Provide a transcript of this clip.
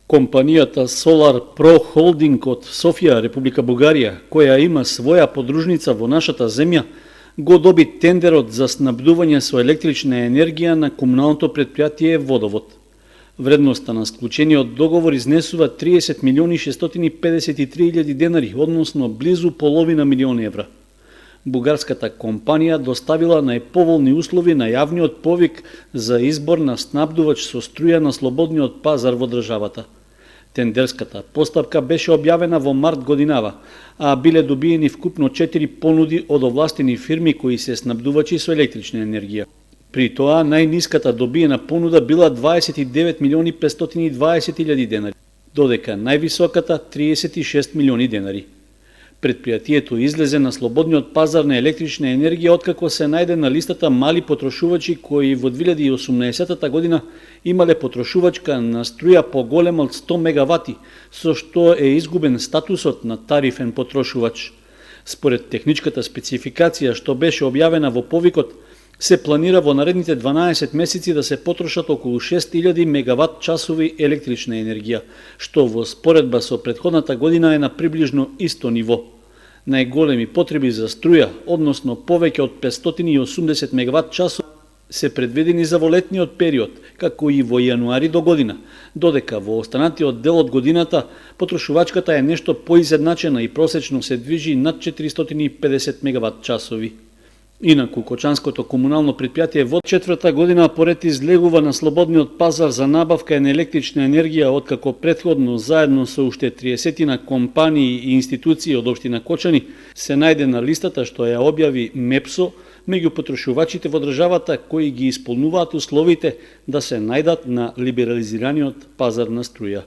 Компанијата Solar Pro Holding од Софија, Република Бугарија, која има своја подружница во нашата земја, го доби тендерот за снабдување со електрична енергија на комуналното претпријатие Водовод. Вредноста на склучениот договор изнесува 30.653.000 денари, односно близу половина милион евра. Бугарската компанија доставила најповолни услови на јавниот повик за избор на снабдувач со струја на слободниот пазар во државата. Тендерската постапка беше објавена во март годинава, а биле добиени вкупно 4 понуди од овластени фирми кои се снабдувачи со електрична енергија. При тоа најниската добиена понуда била 29.520.000 денари, додека највисоката 36 милиони денари. Предпријатието излезе на слободниот пазар на електрична енергија откако се најде на листата мали потрошувачи кои во 2018 година имале потрошувачка на струја поголема од 100 мегавати, со што е изгубен статусот на тарифен потрошувач. Според техничката спецификација што беше објавена во повикот, се планира во наредните 12 месеци да се потрошат околу 6000 мегават часови електрична енергија, што во споредба со претходната година е на приближно исто ниво. Најголеми потреби за струја, односно повеќе од 580 мегават часови, се предвидени за во летниот период, како и во јануари до година, додека во останатиот дел од годината потрошувачката е нешто поизедначена и просечно се движи над 450 мегават часови. Инаку, Кочанското комунално претпријатие во четврта година поред излегува на слободниот пазар за набавка на електрична енергија, откако претходно заедно со уште 30 компании и институции од општина Кочани се најде на листата што ја објави МЕПСО меѓу потрошувачите во државата кои ги исполнуваат условите да се најдат на либерализираниот пазар на струја.